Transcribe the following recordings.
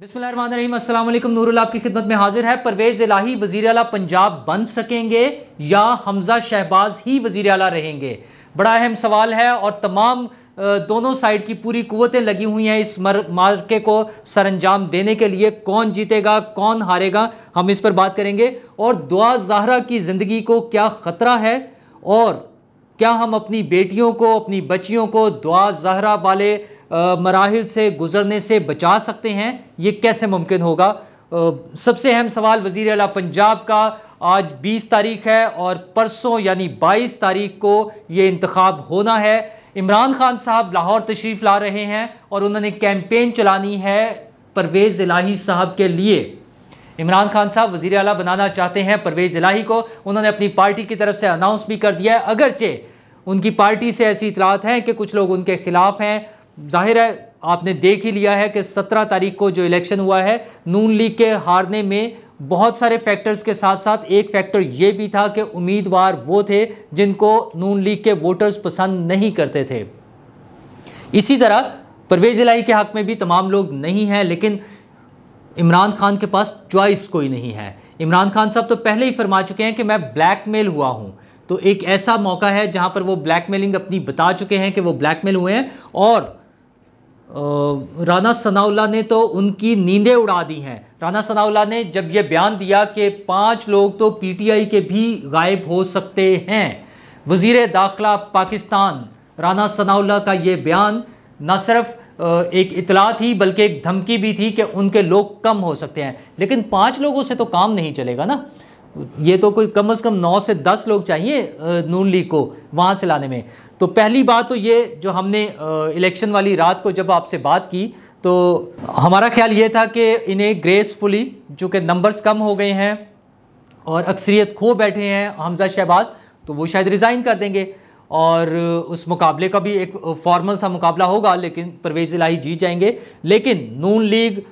बिस्मिल्लाहिर्रहमानिर्रहीम, अस्सलाम वालेकुम। नूरुल आपकी खिदमत में हाजिर है। परवेज़ इलाही वज़ीर आला पंजाब बन सकेंगे या हमजा शहबाज ही वज़ीर आला रहेंगे? बड़ा अहम सवाल है और तमाम दोनों साइड की पूरी कुव्वतें लगी हुई हैं इस मार्के को सरअंजाम देने के लिए। कौन जीतेगा कौन हारेगा, हम इस पर बात करेंगे। और दुआ ज़हरा की ज़िंदगी को क्या ख़तरा है और क्या हम अपनी बेटियों को, अपनी बच्चियों को दुआ ज़हरा वाले मराहिल से गुजरने से बचा सकते हैं? ये कैसे मुमकिन होगा? सबसे अहम सवाल वज़ीर आला पंजाब का। आज 20 तारीख है और परसों यानी 22 तारीख को ये इंतखाब होना है। इमरान खान साहब लाहौर तशरीफ़ ला रहे हैं और उन्होंने कैंपेन चलानी है परवेज़ इलाही साहब के लिए। इमरान खान साहब वज़ीर आला बनाना चाहते हैं परवेज़ इलाही को। उन्होंने अपनी पार्टी की तरफ से अनाउंस भी कर दिया है, अगरचे उनकी पार्टी से ऐसी इतलात हैं कि कुछ लोग उनके खिलाफ हैं। जाहिर है आपने देख ही लिया है कि 17 तारीख को जो इलेक्शन हुआ है, नून लीग के हारने में बहुत सारे फैक्टर्स के साथ साथ एक फैक्टर ये भी था कि उम्मीदवार वो थे जिनको नून लीग के वोटर्स पसंद नहीं करते थे। इसी तरह परवेज़ इलाही के हक़ में भी तमाम लोग नहीं हैं, लेकिन इमरान खान के पास चॉइस कोई नहीं है। इमरान खान साहब तो पहले ही फरमा चुके हैं कि मैं ब्लैकमेल हुआ हूँ, तो एक ऐसा मौका है जहाँ पर वो ब्लैकमेलिंग अपनी बता चुके हैं कि वो ब्लैकमेल हुए हैं। और राना सनाउल्लाह ने तो उनकी नींदें उड़ा दी हैं। राना सनाउल्लाह ने जब ये बयान दिया कि 5 लोग तो पीटीआई के भी गायब हो सकते हैं, वज़ीर दाखिला पाकिस्तान राना सनाउल्लाह का ये बयान न सिर्फ एक इतला थी बल्कि एक धमकी भी थी कि उनके लोग कम हो सकते हैं। लेकिन 5 लोगों से तो काम नहीं चलेगा ना, ये तो कोई कम से कम 9 से 10 लोग चाहिए नून लीग को वहाँ से लाने में। तो पहली बात तो ये, जो हमने इलेक्शन वाली रात को जब आपसे बात की तो हमारा ख्याल ये था कि इन्हें ग्रेसफुली, चूँकि नंबर्स कम हो गए हैं और अक्सरियत खो बैठे हैं हमजा शहबाज, तो वो शायद रिज़ाइन कर देंगे और उस मुकाबले का भी एक फॉर्मल सा मुकाबला होगा, लेकिन परवेज़ इलाही जीत जाएंगे। लेकिन नून लीग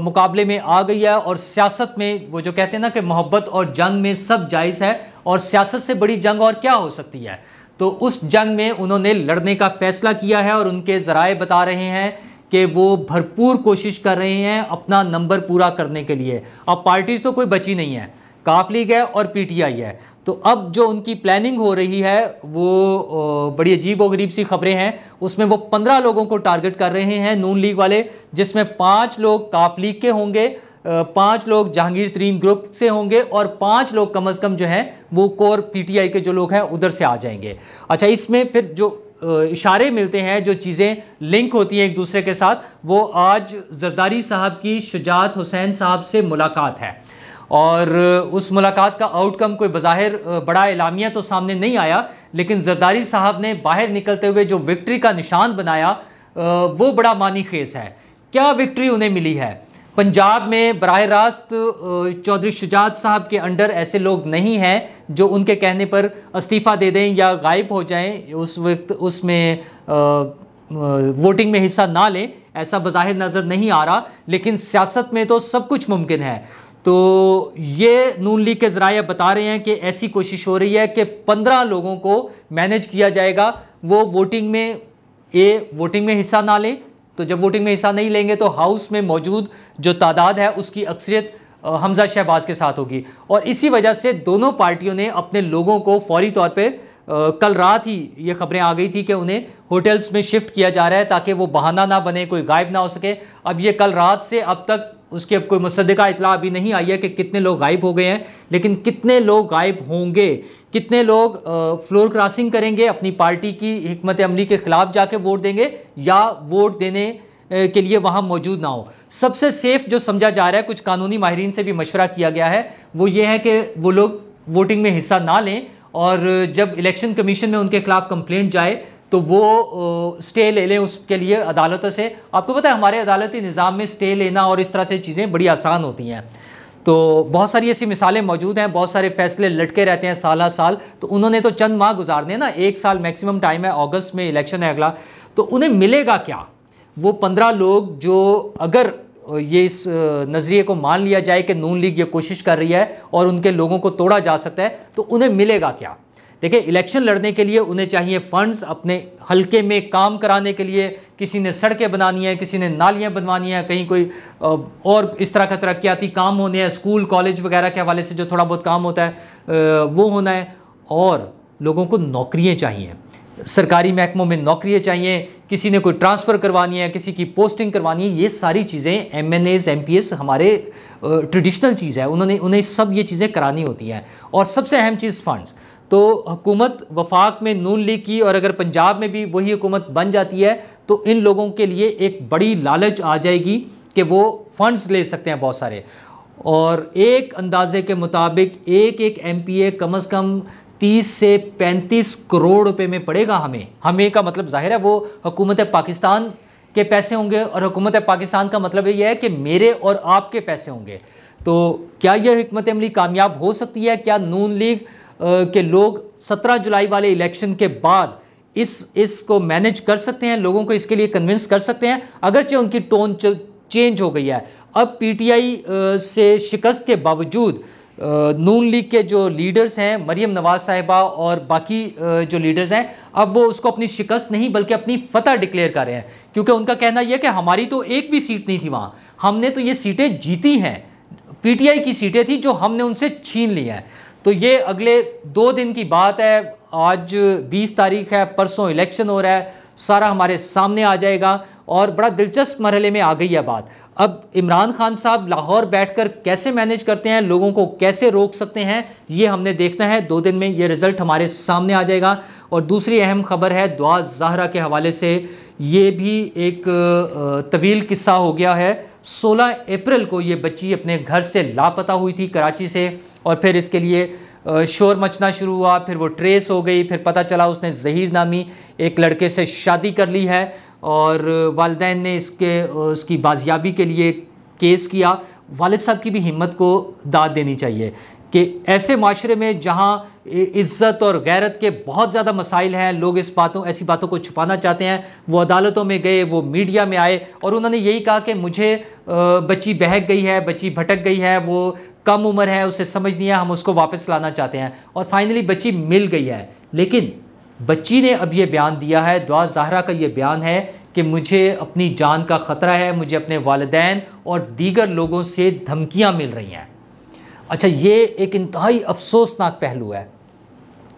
मुकाबले में आ गई है और सियासत में वो जो कहते हैं ना कि मोहब्बत और जंग में सब जायज़ है, और सियासत से बड़ी जंग और क्या हो सकती है। तो उस जंग में उन्होंने लड़ने का फ़ैसला किया है और उनके ज़राए बता रहे हैं कि वो भरपूर कोशिश कर रहे हैं अपना नंबर पूरा करने के लिए। अब पार्टीज़ तो कोई बची नहीं है, काफ लीग है और पीटीआई है। तो अब जो उनकी प्लानिंग हो रही है वो बड़ी अजीब व गरीब सी खबरें हैं। उसमें वो 15 लोगों को टारगेट कर रहे हैं नून लीग वाले, जिसमें 5 लोग काफ लीग के होंगे, 5 लोग जहांगीर तरीन ग्रुप से होंगे और 5 लोग कम अज़ कम जो हैं वो कोर पीटीआई के जो लोग हैं उधर से आ जाएंगे। अच्छा, इसमें फिर जो इशारे मिलते हैं, जो चीज़ें लिंक होती हैं एक दूसरे के साथ, वो आज जरदारी साहब की शुजात हुसैन साहब से मुलाकात है और उस मुलाकात का आउटकम कोई बज़ाहिर बड़ा एलामिया तो सामने नहीं आया, लेकिन जरदारी साहब ने बाहर निकलते हुए जो विक्ट्री का निशान बनाया वो बड़ा मानी खेस है। क्या विक्ट्री उन्हें मिली है? पंजाब में बराह रास्त चौधरी शुजात साहब के अंडर ऐसे लोग नहीं हैं जो उनके कहने पर इस्तीफ़ा दे दें या गायब हो जाएं, उस वक्त उसमें वोटिंग में हिस्सा ना लें, ऐसा बज़ाहिर नज़र नहीं आ रहा। लेकिन सियासत में तो सब कुछ मुमकिन है। तो ये नून लीग के ज़राए बता रहे हैं कि ऐसी कोशिश हो रही है कि 15 लोगों को मैनेज किया जाएगा, वो वोटिंग में हिस्सा ना लें। तो जब वोटिंग में हिस्सा नहीं लेंगे तो हाउस में मौजूद जो तादाद है उसकी अक्सरियत हमजा शहबाज के साथ होगी। और इसी वजह से दोनों पार्टियों ने अपने लोगों को फौरी तौर पे कल रात ही ये खबरें आ गई थी कि उन्हें होटल्स में शिफ्ट किया जा रहा है ताकि वो बहाना ना बने, कोई गायब ना हो सके। अब ये कल रात से अब तक उसकी अब कोई मुसद्दिका इतला अभी नहीं आई है कि कितने लोग गायब हो गए हैं, लेकिन कितने लोग गायब होंगे, कितने लोग फ्लोर क्रॉसिंग करेंगे, अपनी पार्टी की हिकमत अमली के खिलाफ जाके वोट देंगे या वोट देने के लिए वहाँ मौजूद ना हो। सबसे सेफ जो समझा जा रहा है, कुछ कानूनी माहिरीन से भी मशवरा किया गया है, वो ये है कि वो लोग वोटिंग में हिस्सा ना लें और जब इलेक्शन कमीशन में उनके खिलाफ कंप्लेंट जाए तो वो स्टे ले लें उसके लिए अदालतों से। आपको पता है हमारे अदालती निज़ाम में स्टे लेना और इस तरह से चीज़ें बड़ी आसान होती हैं। तो बहुत सारी ऐसी मिसालें मौजूद हैं, बहुत सारे फैसले लटके रहते हैं साल साल। तो उन्होंने तो चंद माह गुजारने ना, 1 साल मैक्सिमम टाइम है, अगस्त में इलेक्शन है अगला। तो उन्हें मिलेगा क्या? वो 15 लोग जो, अगर ये इस नज़रिए को मान लिया जाए कि नून लीग ये कोशिश कर रही है और उनके लोगों को तोड़ा जा सकता है, तो उन्हें मिलेगा क्या? देखिए, इलेक्शन लड़ने के लिए उन्हें चाहिए फंड्स, अपने हल्के में काम कराने के लिए। किसी ने सड़कें बनानी है, किसी ने नालियाँ बनवानी है, कहीं कोई और इस तरह का तरक्याती काम होने हैं, स्कूल कॉलेज वगैरह के हवाले से जो थोड़ा बहुत काम होता है वो होना है। और लोगों को नौकरियाँ चाहिए, सरकारी महकमों में नौकरियाँ चाहिए, किसी ने कोई ट्रांसफ़र करवानी है, किसी की पोस्टिंग करवानी है। ये सारी चीज़ें MNAs MPs हमारे ट्रेडिशनल चीज़ है, उन्हें सब ये चीज़ें करानी होती हैं। और सबसे अहम चीज़ फंड्स। तो हुकूमत वफाक में नून लीग की, और अगर पंजाब में भी वही हुकूमत बन जाती है तो इन लोगों के लिए एक बड़ी लालच आ जाएगी कि वो फंड्स ले सकते हैं बहुत सारे। और एक अंदाजे के मुताबिक एक MPA कम से कम 30 से 35 करोड़ रुपए में पड़ेगा हमें का मतलब जाहिर है वो हुकूमत पाकिस्तान के पैसे होंगे, और हुकूमत पाकिस्तान का मतलब ये है कि मेरे और आपके पैसे होंगे। तो क्या यह हिकमत अमली कामयाब हो सकती है? क्या नून लीग के लोग 17 जुलाई वाले इलेक्शन के बाद इसको मैनेज कर सकते हैं, लोगों को इसके लिए कन्विंस कर सकते हैं? अगरचे उनकी टोन चेंज हो गई है, अब PTI से शिकस्त के बावजूद नून लीग के जो लीडर्स हैं, मरियम नवाज साहिबा और बाकी जो लीडर्स हैं, अब वो उसको अपनी शिकस्त नहीं बल्कि अपनी फतह डिक्लेयर कर रहे हैं। क्योंकि उनका कहना यह है कि हमारी तो एक भी सीट नहीं थी वहाँ, हमने तो ये सीटें जीती हैं, PTI की सीटें थी जो हमने उनसे छीन ली हैं। तो ये अगले 2 दिन की बात है, आज 20 तारीख है, परसों इलेक्शन हो रहा है, सारा हमारे सामने आ जाएगा। और बड़ा दिलचस्प मरहले में आ गई है बात। अब इमरान खान साहब लाहौर बैठकर कैसे मैनेज करते हैं, लोगों को कैसे रोक सकते हैं, ये हमने देखना है। 2 दिन में ये रिज़ल्ट हमारे सामने आ जाएगा। और दूसरी अहम खबर है दुआ ज़हरा के हवाले से, ये भी एक तवील किस्सा हो गया है। 16 अप्रैल को ये बच्ची अपने घर से लापता हुई थी कराची से, और फिर इसके लिए शोर मचना शुरू हुआ, फिर वो ट्रेस हो गई, फिर पता चला उसने ज़हीर नामी एक लड़के से शादी कर ली है, और वालिदैन ने उसकी बाजियाबी के लिए केस किया। वालिद साहब की भी हिम्मत को दाद देनी चाहिए कि ऐसे माशरे में जहाँ इज़्ज़त और गैरत के बहुत ज़्यादा मसाइल हैं, लोग ऐसी बातों को छुपाना चाहते हैं। वो अदालतों में गए, वो मीडिया में आए, और उन्होंने यही कहा कि मुझे बच्ची बहक गई है, बच्ची भटक गई है, वो कम उम्र है, उसे समझ नहीं है, हम उसको वापस लाना चाहते हैं। और फाइनली बच्ची मिल गई है। लेकिन बच्ची ने अब ये बयान दिया है, दुआ ज़हरा का ये बयान है कि मुझे अपनी जान का ख़तरा है, मुझे अपने वालिदैन और दीगर लोगों से धमकियां मिल रही हैं। अच्छा, ये एक इंतहाई अफसोसनाक पहलू है।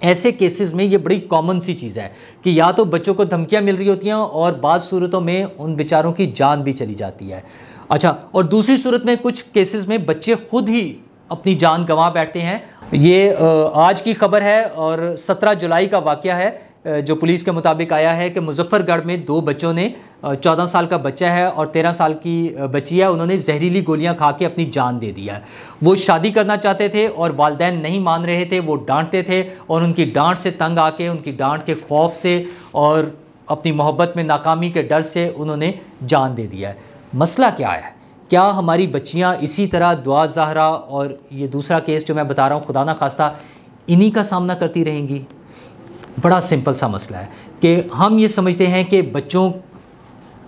ऐसे केसेस में ये बड़ी कॉमन सी चीज़ है कि या तो बच्चों को धमकियां मिल रही होती हैं, और बाज़ सूरतों में उन बेचारों की जान भी चली जाती है। अच्छा, और दूसरी सूरत में कुछ केसेस में बच्चे खुद ही अपनी जान गंवा बैठते हैं। ये आज की खबर है, और 17 जुलाई का वाक़या है, जो पुलिस के मुताबिक आया है कि मुजफ्फरगढ़ में 2 बच्चों ने, 14 साल का बच्चा है और 13 साल की बच्ची है, उन्होंने जहरीली गोलियां खा के अपनी जान दे दी है। वो शादी करना चाहते थे और वालिदैन नहीं मान रहे थे, वो डांटते थे, और उनकी डांट से तंग आके, उनकी डांट के खौफ से और अपनी मोहब्बत में नाकामी के डर से उन्होंने जान दे दिया है। मसला क्या है? क्या हमारी बच्चियाँ इसी तरह दुआ ज़हरा और ये दूसरा केस जो मैं बता रहा हूँ, खुदा ना खास्ता, इन्हीं का सामना करती रहेंगी? बड़ा सिंपल सा मसला है कि हम ये समझते हैं कि बच्चों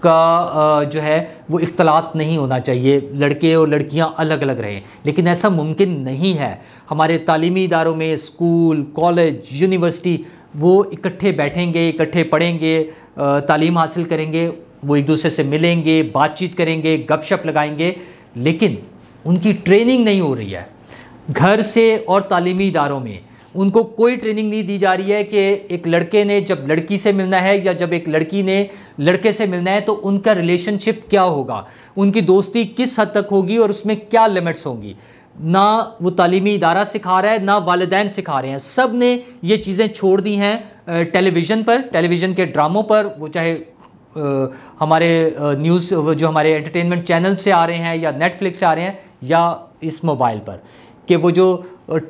का जो है वो इख्तलात नहीं होना चाहिए, लड़के और लड़कियां अलग अलग रहें, लेकिन ऐसा मुमकिन नहीं है। हमारे तालीमी इदारों में स्कूल, कॉलेज, यूनिवर्सिटी, वो इकट्ठे बैठेंगे, इकट्ठे पढ़ेंगे, तालीम हासिल करेंगे, वो एक दूसरे से मिलेंगे, बातचीत करेंगे, गपशप लगाएंगे, लेकिन उनकी ट्रेनिंग नहीं हो रही है। घर से और तालीमी इदारों में उनको कोई ट्रेनिंग नहीं दी जा रही है कि एक लड़के ने जब लड़की से मिलना है या जब एक लड़की ने लड़के से मिलना है तो उनका रिलेशनशिप क्या होगा, उनकी दोस्ती किस हद तक होगी और उसमें क्या लिमिट्स होंगी। ना वो तालीमी इदारा सिखा रहा है, ना वालिदैन सिखा रहे हैं। सब ने ये चीज़ें छोड़ दी हैं टेलीविज़न पर, टेलीविज़न के ड्रामों पर, वो चाहे हमारे न्यूज़ जो हमारे एंटरटेनमेंट चैनल से आ रहे हैं या नेटफ्लिक्स से आ रहे हैं या इस मोबाइल पर, कि वो जो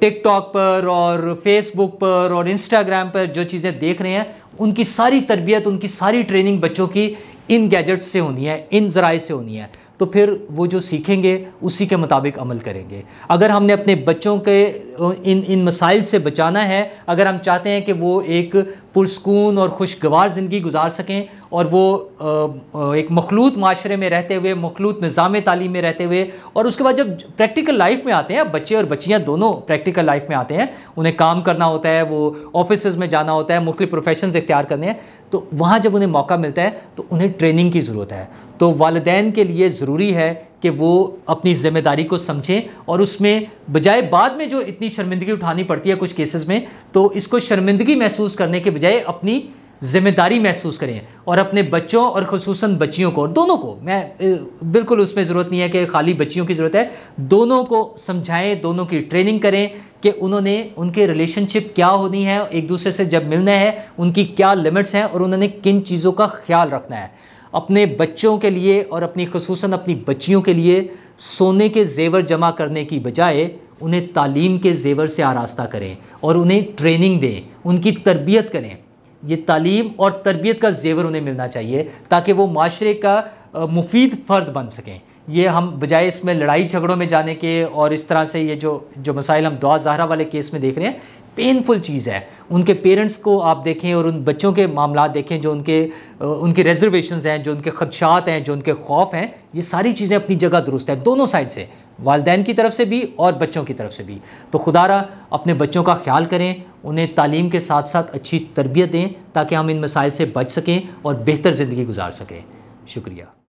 टिकटॉक पर और फेसबुक पर और इंस्टाग्राम पर जो चीज़ें देख रहे हैं, उनकी सारी तरबियत, उनकी सारी ट्रेनिंग बच्चों की इन गैजेट्स से होनी है, इन ज़राए से होनी है। तो फिर वो जो सीखेंगे उसी के मुताबिक अमल करेंगे। अगर हमने अपने बच्चों के इन मसाइल से बचाना है, अगर हम चाहते हैं कि वो एक पुरस्कून और खुशगवार ज़िंदगी गुजार सकें और वो एक मखलूत माशरे में रहते हुए, मखलूत निज़ाम तालीम में रहते हुए, और उसके बाद जब प्रैक्टिकल लाइफ में आते हैं, बच्चे और बच्चियाँ दोनों प्रैक्टिकल लाइफ में आते हैं, उन्हें काम करना होता है, वो ऑफिस में जाना होता है, मुख्तलिफ प्रोफेशंस इख्तियार करने हैं, तो वहाँ जब उन्हें मौका मिलता है तो उन्हें ट्रेनिंग की ज़रूरत है। तो वालिदैन के लिए ज़रूरी है कि वो अपनी ज़िम्मेदारी को समझें और उसमें बजाय बाद में जो इतनी शर्मिंदगी उठानी पड़ती है कुछ केसेस में, तो इसको शर्मिंदगी महसूस करने के बजाय अपनी ज़िम्मेदारी महसूस करें और अपने बच्चों और ख़ुसूसन बच्चियों को, और दोनों को, मैं बिल्कुल उसमें ज़रूरत नहीं है कि खाली बच्चियों की ज़रूरत है, दोनों को समझाएं, दोनों की ट्रेनिंग करें कि उन्होंने उनके रिलेशनशिप क्या होनी है, एक दूसरे से जब मिलना है उनकी क्या लिमिट्स हैं और उन्होंने किन चीज़ों का ख्याल रखना है। अपने बच्चों के लिए और अपनी ख़ुसूसन अपनी बच्चियों के लिए सोने के जेवर जमा करने की बजाय उन्हें तालीम के जेवर से आरास्ता करें और उन्हें ट्रेनिंग दें, उनकी तरबियत करें। ये तालीम और तरबियत का जेवर उन्हें मिलना चाहिए ताकि वो माशरे का मुफीद फ़र्द बन सकें। ये हम बजाय इसमें लड़ाई झगड़ों में जाने के और इस तरह से ये जो मसाइल हम दुआ ज़हरा वाले केस में देख रहे हैं, पेनफुल चीज़ है। उनके पेरेंट्स को आप देखें और उन बच्चों के मामला देखें जो उनके रिजर्वेशंस हैं, जो उनके खदशात हैं, जो उनके खौफ हैं, ये सारी चीज़ें अपनी जगह दुरुस्त हैं दोनों साइड से, वालिदैन की तरफ से भी और बच्चों की तरफ से भी। तो खुदारा अपने बच्चों का ख्याल करें, उन्हें तालीम के साथ साथ अच्छी तरबियत दें ताकि हम इन मसाइल से बच सकें और बेहतर ज़िंदगी गुजार सकें। शुक्रिया।